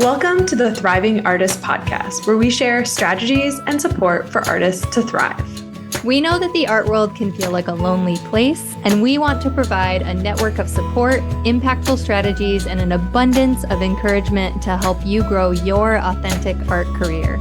Welcome to the Thriving Artist Podcast, where we share strategies and support for artists to thrive. We know that the art world can feel like a lonely place, and we want to provide a network of support, impactful strategies, and an abundance of encouragement to help you grow your authentic art career.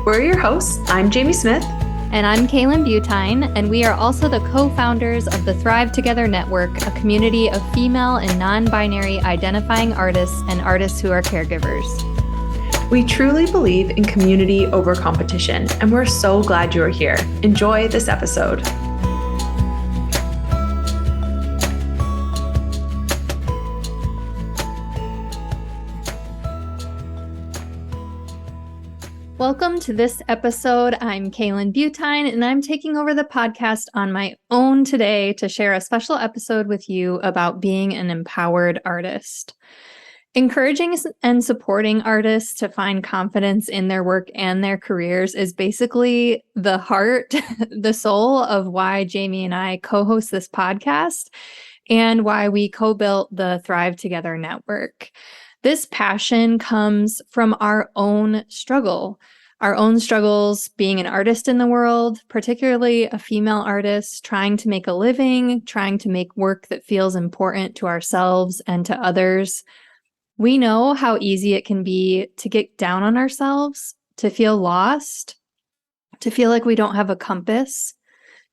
We're your hosts. I'm Jamie Smith. And I'm Kaylan Butine, and we are also the co-founders of the Thrive Together Network, a community of female and non-binary identifying artists and artists who are caregivers. We truly believe in community over competition, and we're so glad you're here. Enjoy this episode. Welcome to this episode. I'm Kaylan Butine, and I'm taking over the podcast on my own today to share a special episode with you about being an empowered artist. Encouraging and supporting artists to find confidence in their work and their careers is basically the heart, the soul of why Jamie and I co-host this podcast and why we co-built the Thrive Together Network. This passion comes from our own struggles being an artist in the world, particularly a female artist, trying to make a living, trying to make work that feels important to ourselves and to others. We know how easy it can be to get down on ourselves, to feel lost, to feel like we don't have a compass,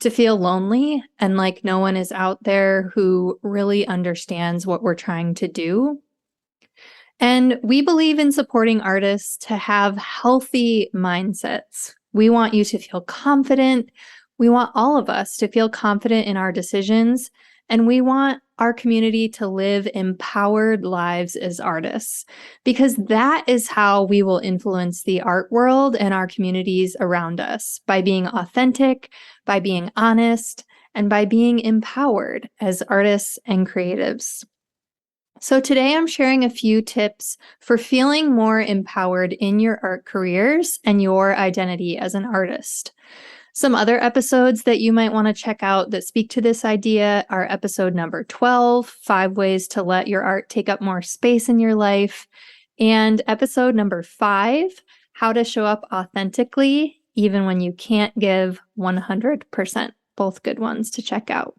to feel lonely and like no one is out there who really understands what we're trying to do. And we believe in supporting artists to have healthy mindsets. We want you to feel confident. We want all of us to feel confident in our decisions. And we want our community to live empowered lives as artists, because that is how we will influence the art world and our communities around us, by being authentic, by being honest, and by being empowered as artists and creatives. So today I'm sharing a few tips for feeling more empowered in your art careers and your identity as an artist. Some other episodes that you might want to check out that speak to this idea are episode number 12, 5 Ways to Let Your Art Take Up More Space in Your Life, and episode number 5, How to Show Up Authentically Even When You Can't Give 100%. Both good ones to check out.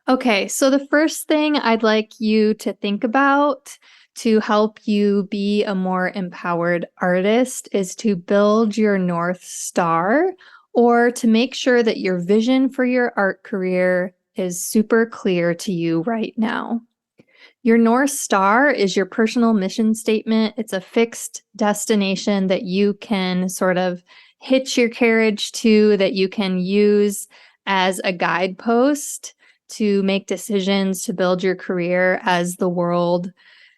Okay, so the first thing I'd like you to think about to help you be a more empowered artist is to build your North Star, or to make sure that your vision for your art career is super clear to you right now. Your North Star is your personal mission statement. It's a fixed destination that you can sort of hitch your carriage to, that you can use as a guidepost to make decisions, to build your career as the world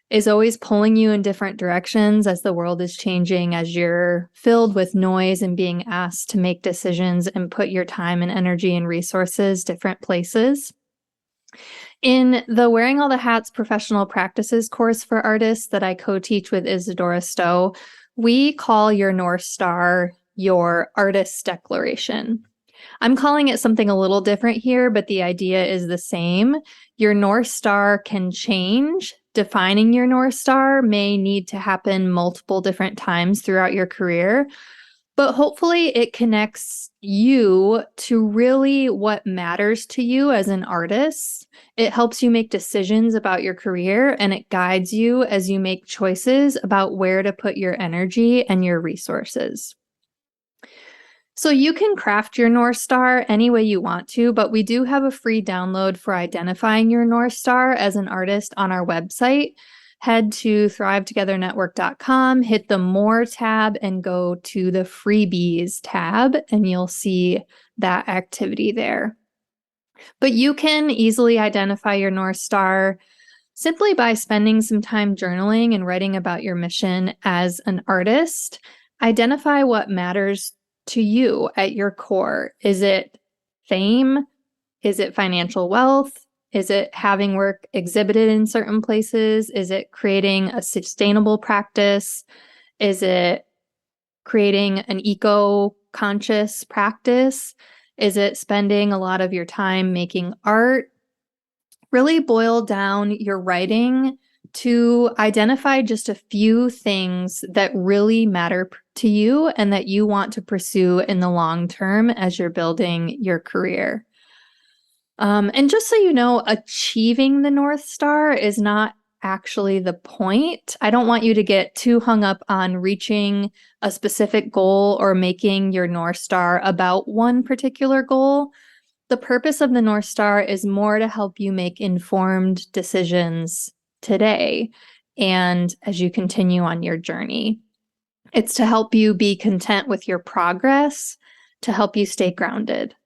is always pulling you in different directions, as the world is changing, as you're filled with noise and being asked to make decisions and put your time and energy and resources different places. In the Wearing All the Hats Professional Practices course for artists that I co-teach with Isadora Stowe, we call your North Star your artist's declaration. I'm calling it something a little different here, but the idea is the same. Your North Star can change. Defining your North Star may need to happen multiple different times throughout your career, but hopefully it connects you to really what matters to you as an artist. It helps you make decisions about your career, and it guides you as you make choices about where to put your energy and your resources. So you can craft your North Star any way you want to, but we do have a free download for identifying your North Star as an artist on our website. Head to thrivetogethernetwork.com, hit the More tab, and go to the Freebies tab, and you'll see that activity there. But you can easily identify your North Star simply by spending some time journaling and writing about your mission as an artist. Identify what matters to you at your core. Is it fame? Is it financial wealth? Is it having work exhibited in certain places? Is it creating a sustainable practice? Is it creating an eco-conscious practice? Is it spending a lot of your time making art? Really boil down your writing to identify just a few things that really matter to you and that you want to pursue in the long term as you're building your career. And just so you know, achieving the North Star is not actually the point. I don't want you to get too hung up on reaching a specific goal or making your North Star about one particular goal. The purpose of the North Star is more to help you make informed decisions today and as you continue on your journey. It's to help you be content with your progress, to help you stay grounded.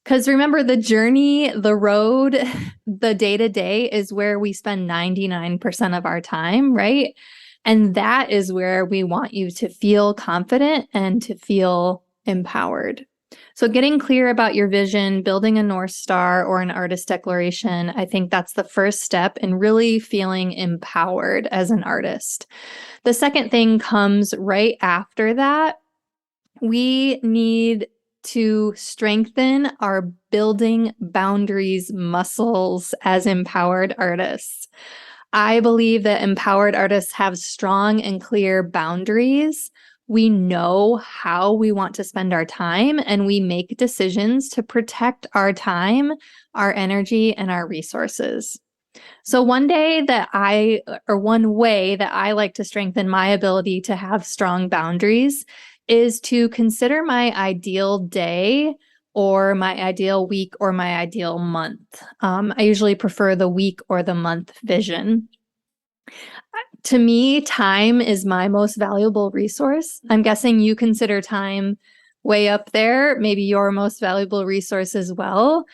Because remember, the journey, the road, the day-to-day is where we spend 99% of our time, right? And that is where we want you to feel confident and to feel empowered. So getting clear about your vision, building a North Star or an artist declaration, I think that's the first step in really feeling empowered as an artist. The second thing comes right after that. We need to strengthen our building boundaries muscles as empowered artists. I believe that empowered artists have strong and clear boundaries. We know how we want to spend our time, and we make decisions to protect our time, our energy, and our resources. So one way that I like to strengthen my ability to have strong boundaries is to consider my ideal day or my ideal week or my ideal month. I usually prefer the week or the month vision. To me, time is my most valuable resource. I'm guessing you consider time way up there, maybe your most valuable resource as well.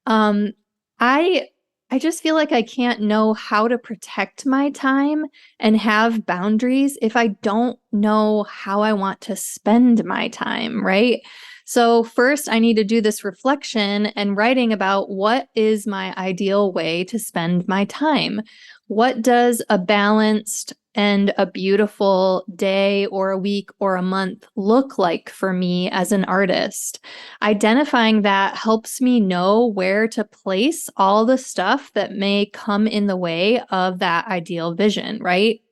I just feel like I can't know how to protect my time and have boundaries if I don't know how I want to spend my time, right? So first, I need to do this reflection and writing about what is my ideal way to spend my time. What does a balanced and a beautiful day or a week or a month look like for me as an artist? Identifying that helps me know where to place all the stuff that may come in the way of that ideal vision, right?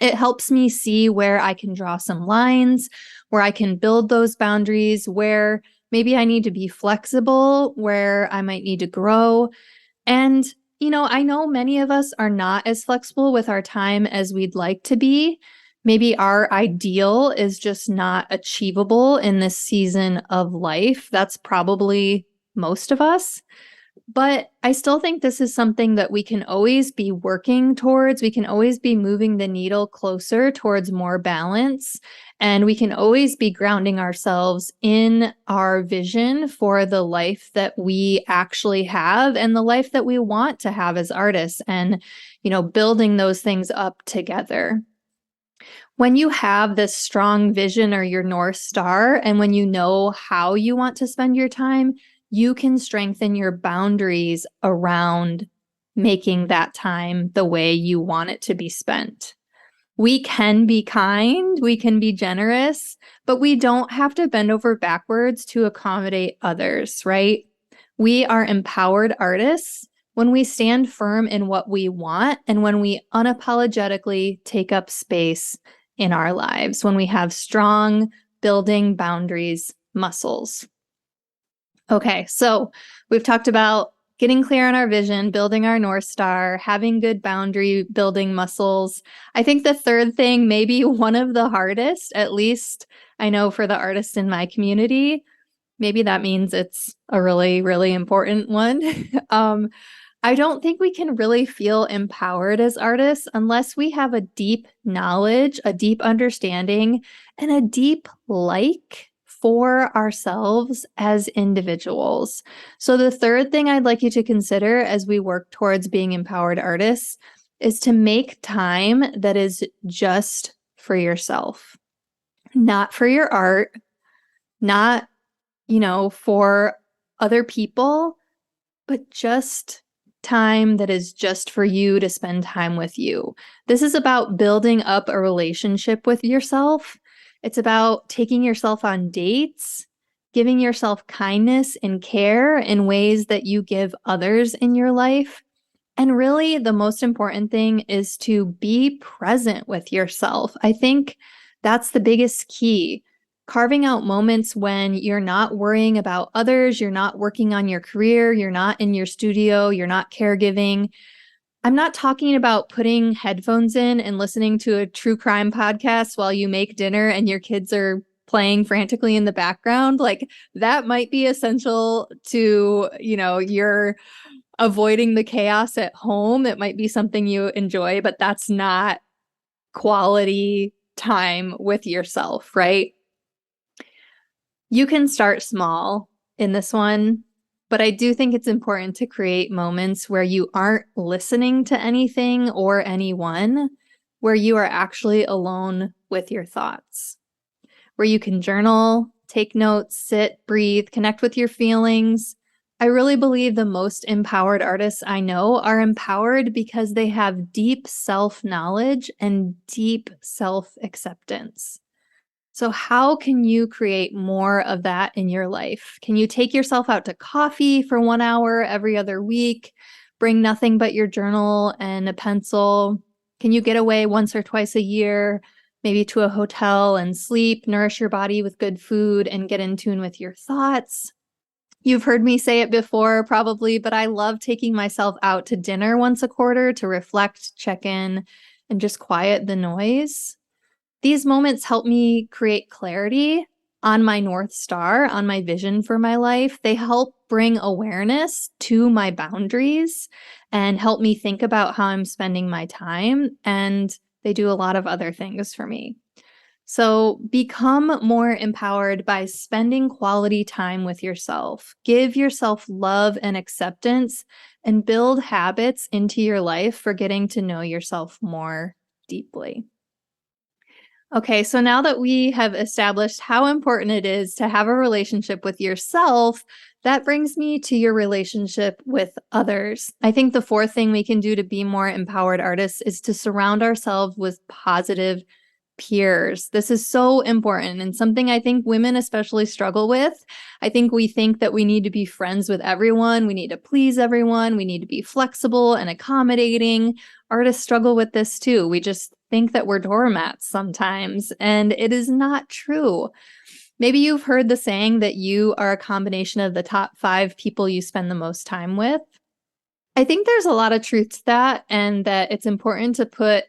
It helps me see where I can draw some lines, where I can build those boundaries, where maybe I need to be flexible, where I might need to grow. And I know many of us are not as flexible with our time as we'd like to be. Maybe our ideal is just not achievable in this season of life. That's probably most of us. But I still think this is something that we can always be working towards. We can always be moving the needle closer towards more balance. And we can always be grounding ourselves in our vision for the life that we actually have and the life that we want to have as artists and, building those things up together. When you have this strong vision or your North Star, and when you know how you want to spend your time, you can strengthen your boundaries around making that time the way you want it to be spent. We can be kind, we can be generous, but we don't have to bend over backwards to accommodate others, right? We are empowered artists when we stand firm in what we want and when we unapologetically take up space in our lives, when we have strong building boundaries muscles. Okay, so we've talked about getting clear on our vision, building our North Star, having good boundary building muscles. I think the third thing, maybe one of the hardest, at least I know for the artists in my community, maybe that means it's a really, really important one. I don't think we can really feel empowered as artists unless we have a deep knowledge, a deep understanding, and a deep like for ourselves as individuals. So the third thing I'd like you to consider as we work towards being empowered artists is to make time that is just for yourself, not for your art, not, for other people, but just time that is just for you to spend time with you. This is about building up a relationship with yourself. It's about taking yourself on dates, giving yourself kindness and care in ways that you give others in your life. And really, the most important thing is to be present with yourself. I think that's the biggest key. Carving out moments when you're not worrying about others, you're not working on your career, you're not in your studio, you're not caregiving. I'm not talking about putting headphones in and listening to a true crime podcast while you make dinner and your kids are playing frantically in the background. Like that might be essential to, your avoiding the chaos at home. It might be something you enjoy, but that's not quality time with yourself, right? You can start small in this one, but I do think it's important to create moments where you aren't listening to anything or anyone, where you are actually alone with your thoughts, where you can journal, take notes, sit, breathe, connect with your feelings. I really believe the most empowered artists I know are empowered because they have deep self-knowledge and deep self-acceptance. So how can you create more of that in your life? Can you take yourself out to coffee for 1 hour every other week? Bring nothing but your journal and a pencil? Can you get away once or twice a year, maybe to a hotel and sleep, nourish your body with good food, and get in tune with your thoughts? You've heard me say it before, probably, but I love taking myself out to dinner once a quarter to reflect, check in, and just quiet the noise. These moments help me create clarity on my North Star, on my vision for my life. They help bring awareness to my boundaries and help me think about how I'm spending my time. And they do a lot of other things for me. So become more empowered by spending quality time with yourself. Give yourself love and acceptance and build habits into your life for getting to know yourself more deeply. Okay, so now that we have established how important it is to have a relationship with yourself, that brings me to your relationship with others. I think the fourth thing we can do to be more empowered artists is to surround ourselves with positive peers. This is so important and something I think women especially struggle with. I think we think that we need to be friends with everyone. We need to please everyone. We need to be flexible and accommodating. Artists struggle with this too. We just think that we're doormats sometimes, and it is not true. Maybe you've heard the saying that you are a combination of the top 5 people you spend the most time with. I think there's a lot of truth to that, and that it's important to put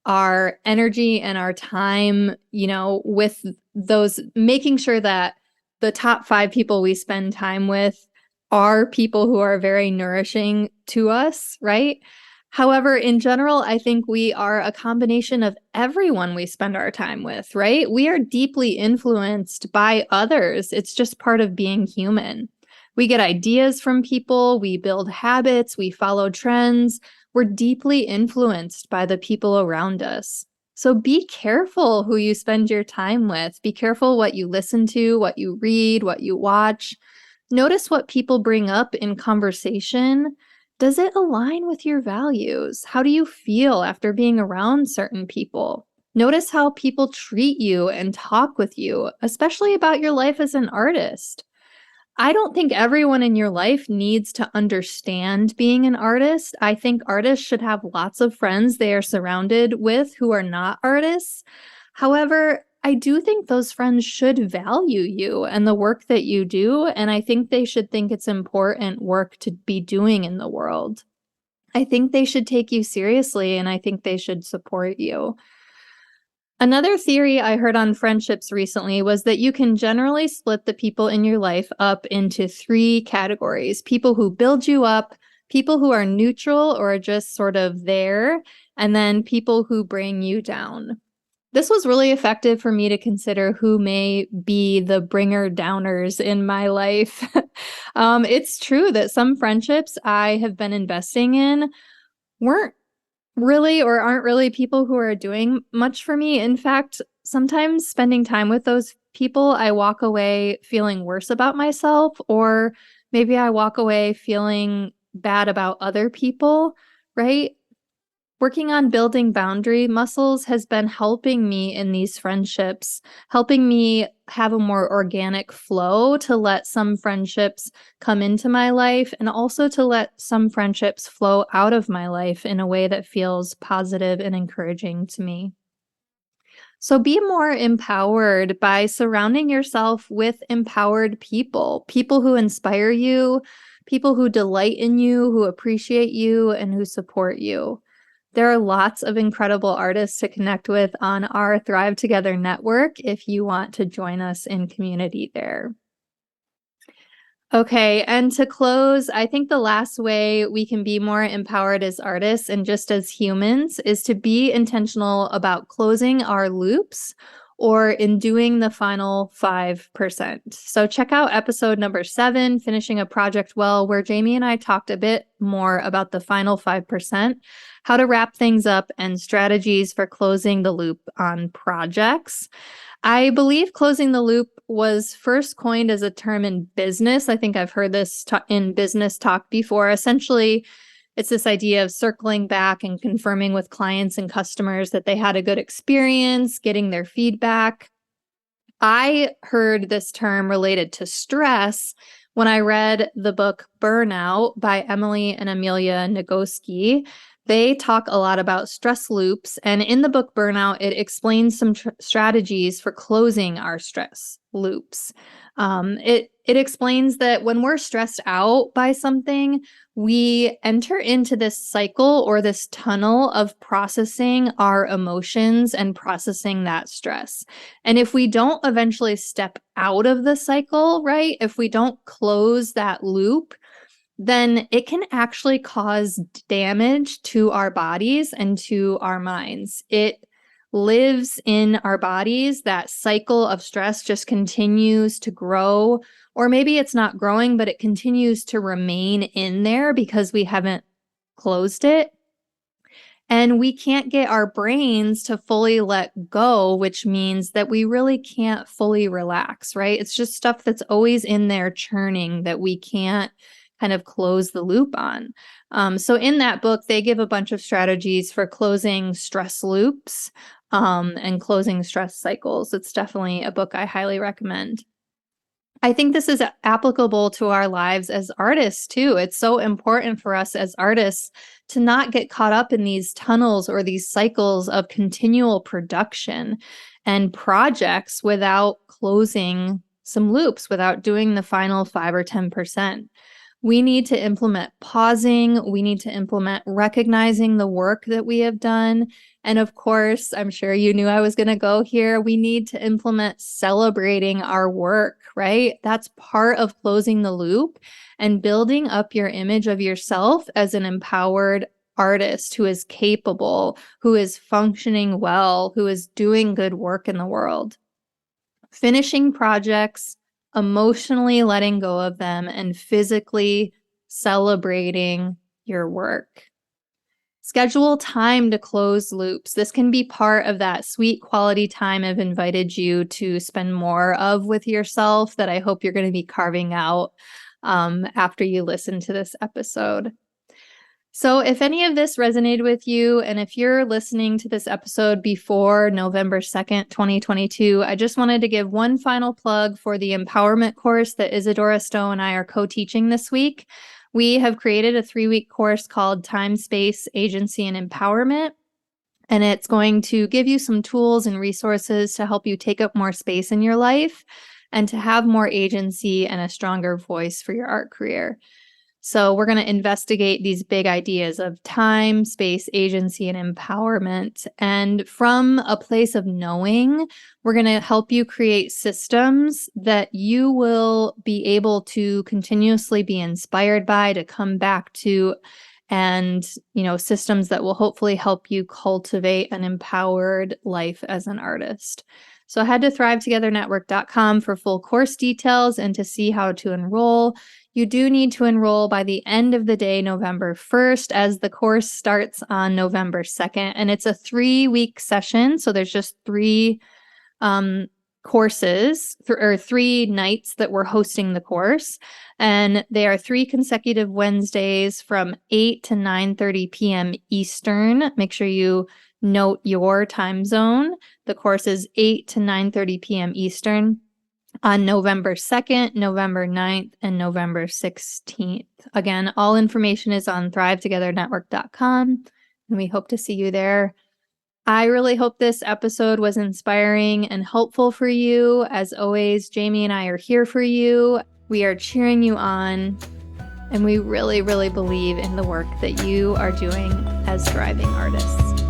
our energy and our time, with those, making sure that the top 5 people we spend time with are people who are very nourishing to us, right? However, in general, I think we are a combination of everyone we spend our time with, right? We are deeply influenced by others. It's just part of being human. We get ideas from people, we build habits, we follow trends. We're deeply influenced by the people around us. So be careful who you spend your time with. Be careful what you listen to, what you read, what you watch. Notice what people bring up in conversation. Does it align with your values? How do you feel after being around certain people? Notice how people treat you and talk with you, especially about your life as an artist. I don't think everyone in your life needs to understand being an artist. I think artists should have lots of friends they are surrounded with who are not artists. However, I do think those friends should value you and the work that you do, and I think they should think it's important work to be doing in the world. I think they should take you seriously, and I think they should support you. Another theory I heard on friendships recently was that you can generally split the people in your life up into 3 categories: people who build you up, people who are neutral or are just sort of there, and then people who bring you down. This was really effective for me to consider who may be the bringer downers in my life. It's true that some friendships I have been investing in weren't really or aren't really people who are doing much for me. In fact, sometimes spending time with those people, I walk away feeling worse about myself, or maybe I walk away feeling bad about other people, right? Working on building boundary muscles has been helping me in these friendships, helping me have a more organic flow to let some friendships come into my life and also to let some friendships flow out of my life in a way that feels positive and encouraging to me. So be more empowered by surrounding yourself with empowered people, people who inspire you, people who delight in you, who appreciate you, and who support you. There are lots of incredible artists to connect with on our Thrive Together network if you want to join us in community there. Okay, and to close, I think the last way we can be more empowered as artists and just as humans is to be intentional about closing our loops or in doing the final 5%. So check out episode number 7, Finishing a Project Well, where Jamie and I talked a bit more about the final 5%, how to wrap things up, and strategies for closing the loop on projects. I believe closing the loop was first coined as a term in business. I think I've heard this in business talk before. Essentially, it's this idea of circling back and confirming with clients and customers that they had a good experience, getting their feedback. I heard this term related to stress when I read the book Burnout by Emily and Amelia Nagoski. They talk a lot about stress loops, and in the book Burnout, it explains some strategies for closing our stress loops. It explains that when we're stressed out by something, we enter into this cycle or this tunnel of processing our emotions and processing that stress. And if we don't eventually step out of the cycle, right? If we don't close that loop, then it can actually cause damage to our bodies and to our minds. It lives in our bodies. That cycle of stress just continues to grow, or maybe it's not growing, but it continues to remain in there because we haven't closed it. And we can't get our brains to fully let go, which means that we really can't fully relax, right? It's just stuff that's always in there churning that we can't kind of close the loop on. So in that book, they give a bunch of strategies for closing stress loops and closing stress cycles. It's definitely a book I highly recommend. I think this is applicable to our lives as artists too. It's so important for us as artists to not get caught up in these tunnels or these cycles of continual production and projects without closing some loops, without doing the final 5 or 10%. We need to implement pausing. We need to implement recognizing the work that we have done. And of course, I'm sure you knew I was going to go here. We need to implement celebrating our work, right? That's part of closing the loop and building up your image of yourself as an empowered artist who is capable, who is functioning well, who is doing good work in the world. Finishing projects, emotionally letting go of them, and physically celebrating your work. Schedule time to close loops. This can be part of that sweet quality time I've invited you to spend more of with yourself that I hope you're going to be carving out after you listen to this episode. So if any of this resonated with you, and if you're listening to this episode before November 2nd, 2022, I just wanted to give one final plug for the empowerment course that Isadora Stowe and I are co-teaching this week. We have created a 3-week course called Time, Space, Agency, and Empowerment. And it's going to give you some tools and resources to help you take up more space in your life and to have more agency and a stronger voice for your art career. So we're going to investigate these big ideas of time, space, agency, and empowerment. And from a place of knowing, we're going to help you create systems that you will be able to continuously be inspired by, to come back to, and, systems that will hopefully help you cultivate an empowered life as an artist. So head to thrivetogethernetwork.com for full course details and to see how to enroll. You do need to enroll by the end of the day, November 1st, as the course starts on November 2nd. And it's a 3-week session. So there's just 3 courses, or 3 nights that we're hosting the course. And they are 3 consecutive Wednesdays from 8 to 9:30 p.m. Eastern. Make sure you note your time zone. The course is 8 to 9:30 p.m. Eastern on November 2nd, November 9th, and November 16th. Again, all information is on thrivetogethernetwork.com, and we hope to see you there. I really hope this episode was inspiring and helpful for you. As always, Jamie and I are here for you. We are cheering you on, and we really, really believe in the work that you are doing as thriving artists.